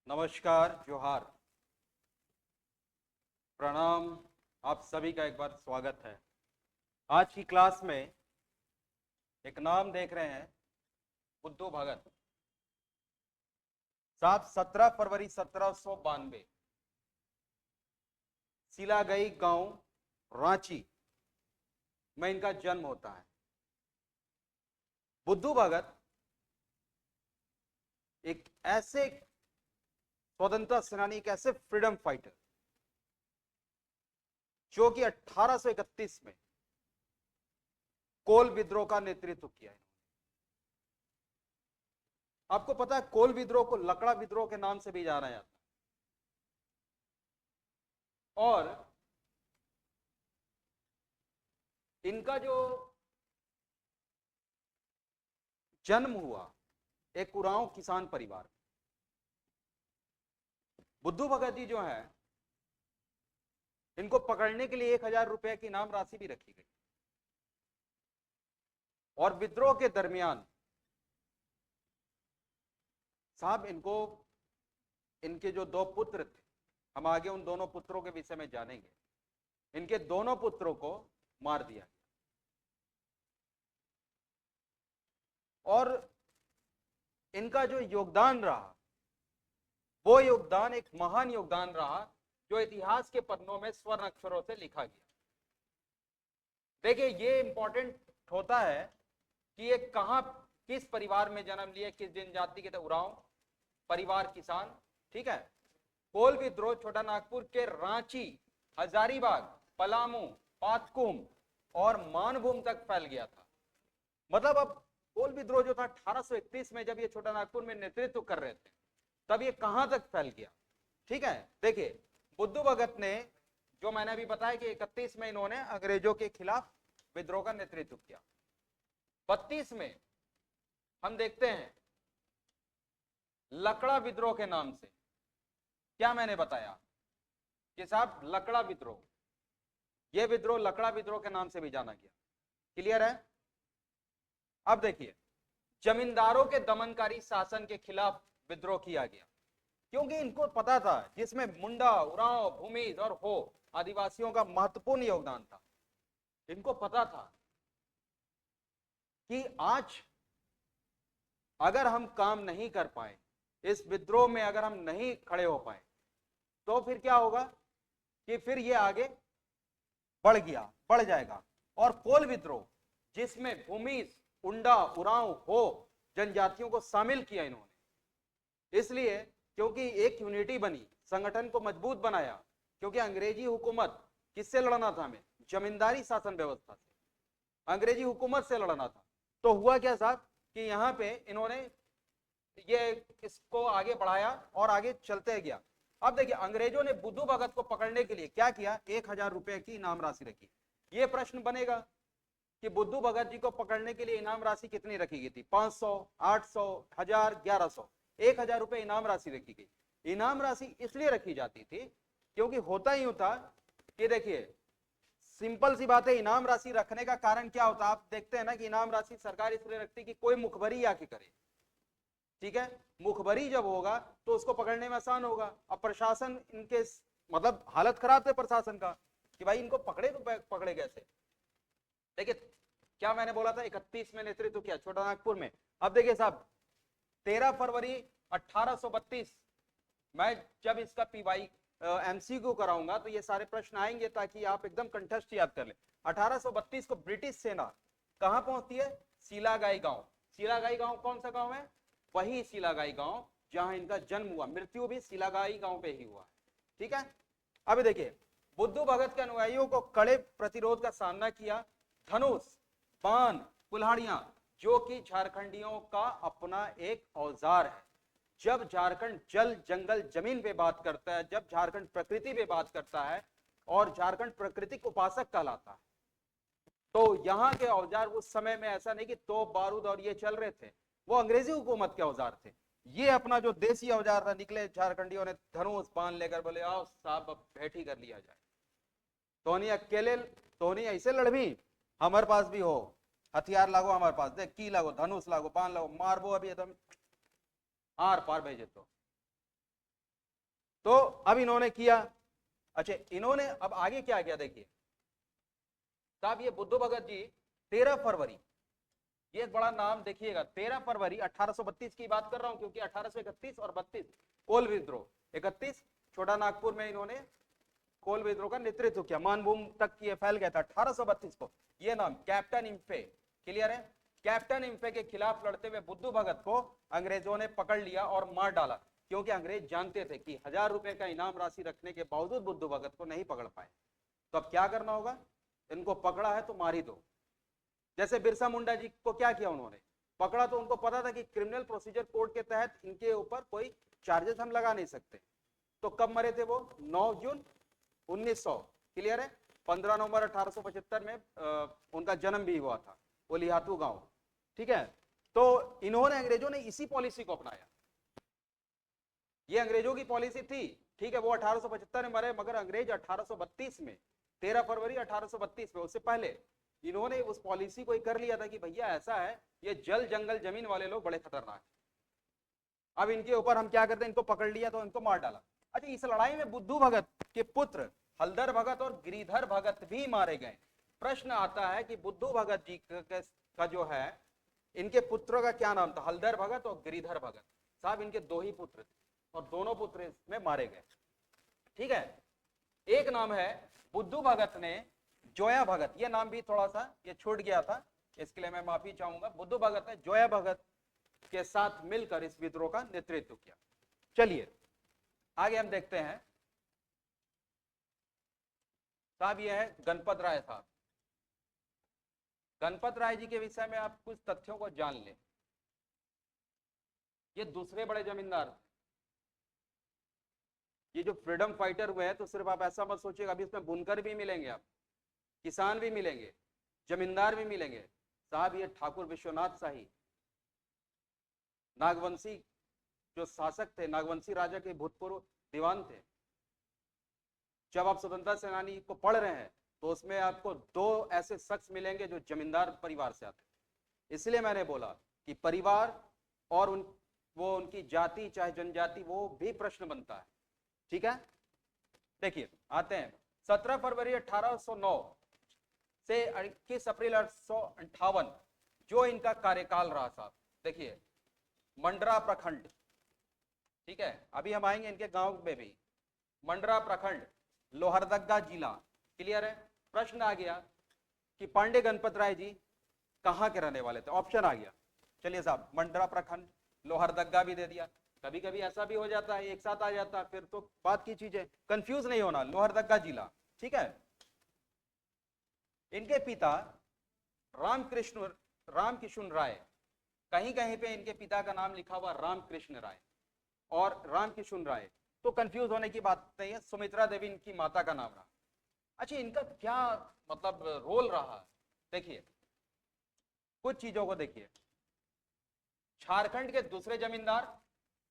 नमस्कार, जोहार, प्रणाम। आप सभी का एक बार स्वागत है। आज की क्लास में एक नाम देख रहे हैं, बुद्धू भगत साहब। 17 फरवरी 1792 सिलागई गांव, रांची में इनका जन्म होता है। बुद्धू भगत एक ऐसे स्वतंत्रता सेनानी, एक ऐसे फ्रीडम फाइटर जो कि 1831 में कोल विद्रोह का नेतृत्व किया है। आपको पता है, कोल विद्रोह को लकड़ा विद्रोह के नाम से भी जाना जाता है। और इनका जो जन्म हुआ एक उरांव किसान परिवार में। बुद्धू भगत जी जो है, इनको पकड़ने के लिए 1000 रुपए की इनाम राशि भी रखी गई। और विद्रोह के दरमियान साहब इनके जो 2 पुत्र थे, हम आगे उन दोनों पुत्रों के विषय में जानेंगे। इनके दोनों पुत्रों को मार दिया गया। और इनका जो योगदान रहा, वो योगदान एक महान योगदान रहा जो इतिहास के पन्नों में स्वर्ण अक्षरों से लिखा गया। देखिए, ये इंपॉर्टेंट होता है कि ये कहां, किस परिवार में जन्म लिए, किस जनजाति के थे। उरांव परिवार, किसान, ठीक है। कोल विद्रोह छोटा नागपुर के रांची, हजारीबाग, पलामू, पातकुम और मानभूम तक फैल गया था। मतलब अब कोल विद्रोह जो था 1831 में, जब ये छोटा नागपुर में नेतृत्व कर रहे थे, तब ये कहां तक फैल गया, ठीक है। देखिए, बुद्धू भगत ने, जो मैंने अभी बताया कि 31 में इन्होंने अंग्रेजों के खिलाफ विद्रोह का नेतृत्व किया। 32 में हम देखते हैं लकड़ा विद्रोह के नाम से। क्या मैंने बताया कि साहब लकड़ा विद्रोह, यह विद्रोह लकड़ा विद्रोह के नाम से भी जाना गया। क्लियर है। अब देखिए, जमींदारों के दमनकारी शासन के खिलाफ विद्रोह किया गया, क्योंकि इनको पता था जिसमें मुंडा, उरांव, भूमिज और हो आदिवासियों का महत्वपूर्ण योगदान था। इनको पता था कि आज अगर हम काम नहीं कर पाए, इस विद्रोह में अगर हम नहीं खड़े हो पाए, तो फिर क्या होगा कि फिर ये आगे बढ़ जाएगा। और कोल विद्रोह, जिसमें भूमिज, उंडा, उरांव, हो जनजातियों को शामिल किया इन्होंने, इसलिए क्योंकि एक यूनिटी बनी, संगठन को मजबूत बनाया। क्योंकि अंग्रेजी हुकूमत किससे लड़ना था हमें? जमींदारी शासन व्यवस्था से, अंग्रेजी हुकूमत से लड़ना था। तो हुआ क्या साहब कि यहाँ पे इन्होंने ये इसको आगे बढ़ाया और आगे चलते गया। अब देखिए, अंग्रेजों ने बुद्धू भगत को पकड़ने के लिए क्या किया? 1000 रुपए की इनाम राशि रखी। ये प्रश्न बनेगा कि बुद्धू भगत जी को पकड़ने के लिए इनाम राशि कितनी रखी गई थी? 500, 800, 1000, 1100, 1000 रुपए इनाम राशि रखी गई। इनाम राशि इसलिए रखी जाती थी क्योंकि होता ही था कि देखिए, सिंपल सी बात है, इनाम राशि रखने का कारण क्या होता है? आप देखते हैं ना कि इनाम राशि सरकार इसलिए रखती कि कोई मुखबरी आके करे, ठीक है। मुखबरी जब होगा तो उसको पकड़ने में आसान होगा। अब प्रशासन इनके, मतलब हालत खराब थे प्रशासन का कि भाई इनको पकड़े तो पकड़े कैसे। देखिए, क्या मैंने बोला था, 31 में नेतृत्व किया छोटा नागपुर में। अब देखिए साहब, 13 फरवरी 1832, मैं जब इसका पीवाई एमसीक्यू कराऊंगा तो ये सारे प्रश्न आएंगे, ताकि आप एकदम कंठस्थ याद कर ले। 1832 को ब्रिटिश सेना कहां पहुंचती है? सीलागाई गांव। सीलागाई गांव कौन सा गांव है? वही सीलागाई गांव जहां इनका जन्म हुआ, मृत्यु भी सीलागाई गांव पे ही हुआ, ठीक है। अब देखिए, बुद्धू भगत के अनुयायियों को कड़े प्रतिरोध का सामना किया। धनुष, बाण, कुल्हाड़ियां, जो कि झारखंडियों का अपना एक औजार है। जब झारखंड जल, जंगल, जमीन पे बात करता है, जब झारखंड प्रकृति पे बात करता है, और झारखंड प्राकृतिक उपासक कहलाता है, तो यहाँ के औजार उस समय में ऐसा नहीं कि तोप, बारूद और ये चल रहे थे, वो अंग्रेजी हुकूमत के औजार थे। ये अपना जो देसी औजार था, निकले झारखंडियों ने धनुष बाण लेकर, बोले आओ साहब अब भेंट ही कर लिया जाए। तोनी अकेले, तोनी ऐसे लड़बी, हमारे पास भी हो हथियार, लागो हमारे पास, देख की लागो, धनुष लागो, बाण लागो, मारबो अभी एकदम आर पार भेजे। तो तो अब इन्होंने किया, अच्छा इन्होंने अब आगे क्या किया देखिए साहब, ये बुद्धू भगत जी 13 फरवरी, ये एक बड़ा नाम देखिएगा, 13 फरवरी 1832 की बात कर रहा हूं क्योंकि 1831 और 32 कोल विद्रोह, 31 छोटा नागपुर में इन्होंने कोल विद्रोह का नेतृत्व किया, मानभूम तक ये फैल गया था 1832 को। ये नाम कैप्टन इम्फे, क्लियर है, कैप्टन इम्फे के खिलाफ लड़ते हुए बुद्धू भगत को अंग्रेजों ने पकड़ लिया और मार डाला, क्योंकि अंग्रेज जानते थे कि 1000 रुपए का इनाम राशि रखने के बावजूद बुद्धू भगत को नहीं पकड़ पाए। तो अब क्या करना होगा, इनको पकड़ा है तो मार ही दो। जैसे बिरसा मुंडा जी को क्या किया, उन्होंने पकड़ा तो उनको पता था कि क्रिमिनल प्रोसीजर कोड के तहत इनके ऊपर कोई चार्जेस हम लगा नहीं सकते, तो कब मरे थे वो, 9 जून 1900, क्लियर है। 15 नवंबर 1875 में उनका जन्म भी हुआ था, वो लिहातू गांव, ठीक है। तो इन्होंने, अंग्रेजों ने इसी पॉलिसी को अपनाया, ये अंग्रेजों की पॉलिसी थी, ठीक है। वो 1875 में मरे, मगर अंग्रेज 1832 में, 13 फरवरी 1832 में, उससे पहले इन्होंने उस पॉलिसी को ही कर लिया था कि भैया ऐसा है, ये जल जंगल जमीन वाले लोग बड़े खतरनाक, अब इनके ऊपर हम क्या करते हैं, इनको पकड़ लिया तो इनको मार डाला। अच्छा, इस लड़ाई में बुद्धू भगत के पुत्र हलधर भगत और गिरिधर भगत भी मारे गए। प्रश्न आता है कि बुद्धू भगत जी का जो है, इनके पुत्रों का क्या नाम था, हलधर भगत और गिरिधर भगत। साहब इनके 2 ही पुत्र थे और दोनों पुत्र इसमें मारे गए, ठीक है। एक नाम है बुद्धू भगत ने जोया भगत, ये नाम भी थोड़ा सा ये छूट गया था, इसके लिए मैं माफी चाहूंगा। बुद्धू भगत ने जोया भगत के साथ मिलकर इस विद्रोह का नेतृत्व किया। चलिए आगे हम देखते हैं साहब, ये है गणपत राय साहब। गणपत राय जी के विषय में आप कुछ तथ्यों को जान लें। ये दूसरे बड़े जमींदार, ये जो फ्रीडम फाइटर हुए हैं, तो सिर्फ आप ऐसा मत सोचिएगा अभी इसमें बुनकर भी मिलेंगे, आप किसान भी मिलेंगे, जमींदार भी मिलेंगे। साहब ये ठाकुर विश्वनाथ शाही, नागवंशी जो शासक थे, नागवंशी राजा के भूतपूर्व दीवान थे। जब आप स्वतंत्रता सेनानी को पढ़ रहे हैं तो उसमें आपको 2 ऐसे शख्स मिलेंगे जो जमींदार परिवार से आते हैं। इसलिए मैंने बोला कि परिवार और वो उनकी जाति चाहे जनजाति, वो भी प्रश्न बनता है, ठीक है। देखिए आते हैं 17 फरवरी 1809 से 21 अप्रैल 1858 जो इनका कार्यकाल रहा साहब। देखिए मंडरा प्रखंड, ठीक है, अभी हम आएंगे इनके गांव में भी। मंडरा प्रखंड, लोहरदगा जिला, क्लियर है। प्रश्न आ गया कि पांडे गणपत राय जी कहां के रहने वाले थे, ऑप्शन आ गया। चलिए साहब, मंडरा प्रखंड, लोहरदगा भी दे दिया। कभी कभी ऐसा भी हो जाता है, एक साथ आ जाता है, फिर तो बात की चीज है, कंफ्यूज नहीं होना, लोहरदगा जिला, ठीक है। इनके पिता रामकृष्ण राय, कहीं कहीं पे इनके पिता का नाम लिखा हुआ रामकृष्ण राय और रामकिशुन राय, तो कंफ्यूज होने की बात नहीं है। सुमित्रा देवी इनकी माता का नाम रहा। अच्छा, इनका क्या मतलब रोल रहा, देखिए कुछ चीजों को देखिए। झारखंड के दूसरे जमींदार,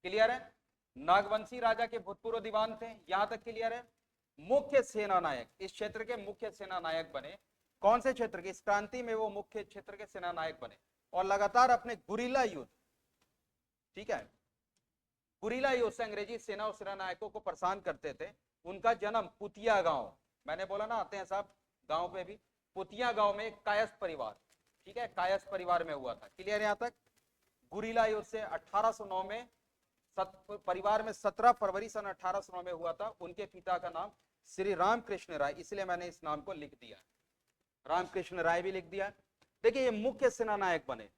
क्लियर है। नागवंशी राजा के भूतपूर्व दीवान थे, यहां तक क्लियर है। मुख्य सेना नायक, इस क्षेत्र के मुख्य सेना नायक बने। कौन से क्षेत्र के, इस क्रांति में वो मुख्य क्षेत्र के सेना नायक बने और लगातार अपने गुरिल्ला युद्ध, ठीक है, गुरिल्ला युद्ध से अंग्रेजी सेना और सेना नायकों को परेशान करते थे। उनका जन्म पुतिया गांव, मैंने बोला ना आते हैं साहब गांव पे भी, पुतिया गांव में कायस्थ परिवार, ठीक है, कायस्थ परिवार में हुआ था, क्लियर यहां तक। गुरिल्ला युद्ध से 1809 में परिवार में 17 फरवरी सन 1809 में हुआ था। उनके पिता का नाम श्री रामकृष्ण राय, इसलिए मैंने इस नाम को लिख दिया, रामकृष्ण राय भी लिख दिया। देखिए ये मुख्य सेना नायक बने,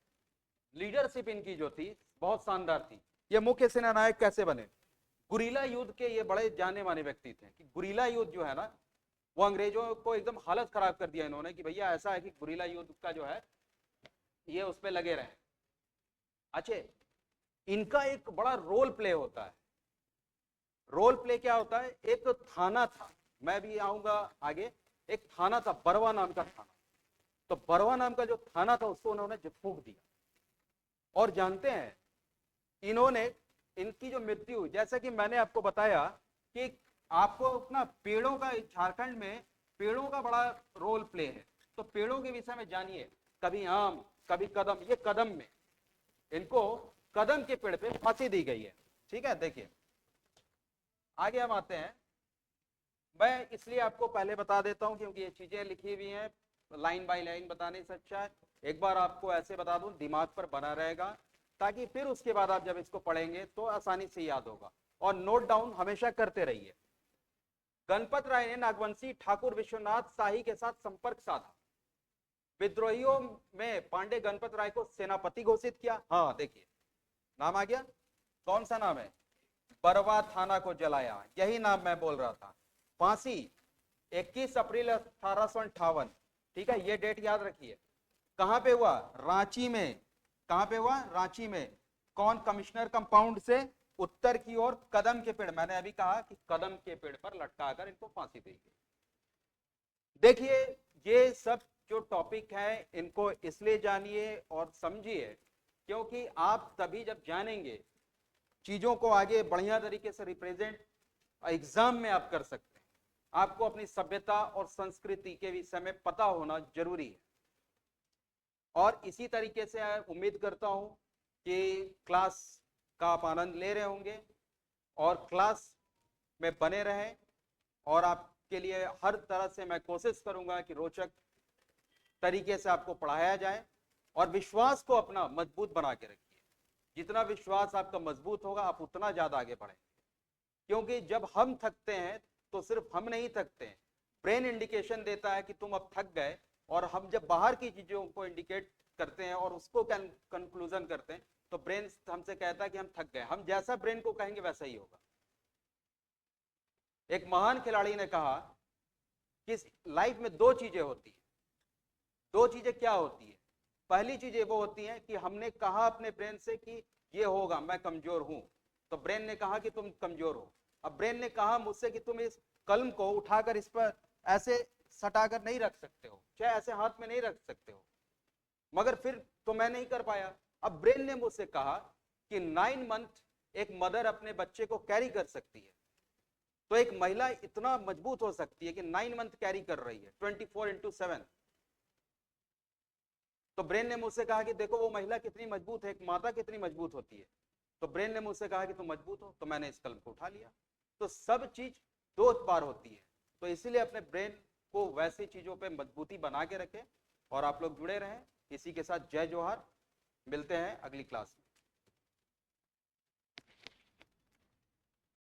लीडरशिप इनकी जो थी बहुत शानदार थी। ये मुख्य सेना नायक कैसे बने, गुरिल्ला युद्ध के ये बड़े जाने माने व्यक्ति थे कि गुरिल्ला युद्ध जो है ना, वो अंग्रेजों को एकदम हालत खराब कर दिया इन्होंने कि भैया ऐसा है कि गुरिल्ला युद्ध का जो है ये उस पर लगे रहे। अच्छा, इनका एक बड़ा रोल प्ले होता है। रोल प्ले क्या होता है, एक थाना था, मैं भी आऊंगा आगे, एक थाना था बरवा नाम का थाना। तो बरवा नाम का जो थाना था उसको उन्होंने फूंक दिया। और जानते हैं इन्होंने, इनकी जो मृत्यु, जैसा कि मैंने आपको बताया कि आपको अपना पेड़ों का, झारखंड में पेड़ों का बड़ा रोल प्ले है, तो पेड़ों के विषय में जानिए। कभी आम, कभी कदम, ये कदम में इनको कदम के पेड़ पे फांसी दी गई है, ठीक है। देखिए आगे हम आते हैं। मैं इसलिए आपको पहले बता देता हूं क्योंकि ये चीजें लिखी हुई हैं, लाइन बाय लाइन बताने से अच्छा है एक बार आपको ऐसे बता दूं, दिमाग पर बना रहेगा, ताकि फिर उसके बाद आप जब इसको पढ़ेंगे तो आसानी से याद होगा। और नोट डाउन हमेशा करते रहिए। गणपत राय ने नागवंशी ठाकुर विश्वनाथ शाही के साथ संपर्क साधा। विद्रोहियों में पांडे गणपत राय को सेनापति घोषित किया। हाँ देखिए, नाम आ गया। कौन सा नाम है? बरवा थाना को जलाया, यही नाम मैं बोल रहा था। फांसी 21 अप्रैल 1858। ठीक है, ये डेट याद रखिए। कहां पे हुआ? रांची में। कहां पे हुआ? रांची में। कौन? कमिश्नर कंपाउंड से उत्तर की ओर कदम के पेड़, मैंने अभी कहा कि कदम के पेड़ पर लटकाकर इनको फांसी दी गई। देखिए, ये सब जो टॉपिक है इनको इसलिए जानिए और समझिए क्योंकि आप तभी जब जानेंगे चीजों को आगे बढ़िया तरीके से रिप्रेजेंट एग्जाम में आप कर सकते हैं। आपको अपनी सभ्यता और संस्कृति के विषय में पता होना जरूरी है। और इसी तरीके से उम्मीद करता हूं कि क्लास का आप आनंद ले रहे होंगे और क्लास में बने रहें, और आपके लिए हर तरह से मैं कोशिश करूंगा कि रोचक तरीके से आपको पढ़ाया जाए। और विश्वास को अपना मजबूत बना के रखिए। जितना विश्वास आपका मजबूत होगा आप उतना ज्यादा आगे बढ़ेंगे। क्योंकि जब हम थकते हैं तो सिर्फ हम नहीं थकते हैं, ब्रेन इंडिकेशन देता है कि तुम अब थक गए। और हम जब बाहर की चीजों को इंडिकेट करते हैं और उसको कंक्लूजन करते हैं तो ब्रेन हमसे कहता है कि हम थक गए। हम जैसा ब्रेन को कहेंगे वैसा ही होगा। एक महान खिलाड़ी ने कहा कि लाइफ में दो चीजें होती है। दो चीजें क्या होती है? पहली चीजें वो होती है कि हमने कहा अपने ब्रेन से कि ये होगा, मैं कमजोर हूं, तो ब्रेन ने कहा कि तुम कमजोर हो। अब ब्रेन ने कहा मुझसे कि तुम इस कलम को उठाकर इस पर ऐसे सटाकर नहीं रख सकते हो, चाहे ऐसे हाथ में नहीं रख सकते हो, मगर फिर तो मैं नहीं कर पाया। अब ब्रेन ने मुझसे कहा कि 9 मंथ एक मदर अपने बच्चे को कैरी कर सकती है, तो एक महिला इतना मजबूत हो सकती है कि 9 मंथ कैरी कर रही है 24/7। तो ब्रेन ने मुझसे कहा कि देखो वो महिला कितनी मजबूत है, एक माता कितनी मजबूत होती है। तो ब्रेन ने मुझसे कहा कि तुम मजबूत हो, तो मैंने इस कलम को उठा लिया। तो सब चीज दो बार होती है। तो इसीलिए अपने ब्रेन को वैसी चीजों पे मजबूती बना के रखें। और आप लोग जुड़े रहें। इसी के साथ जय जोहार, मिलते हैं अगली क्लास में।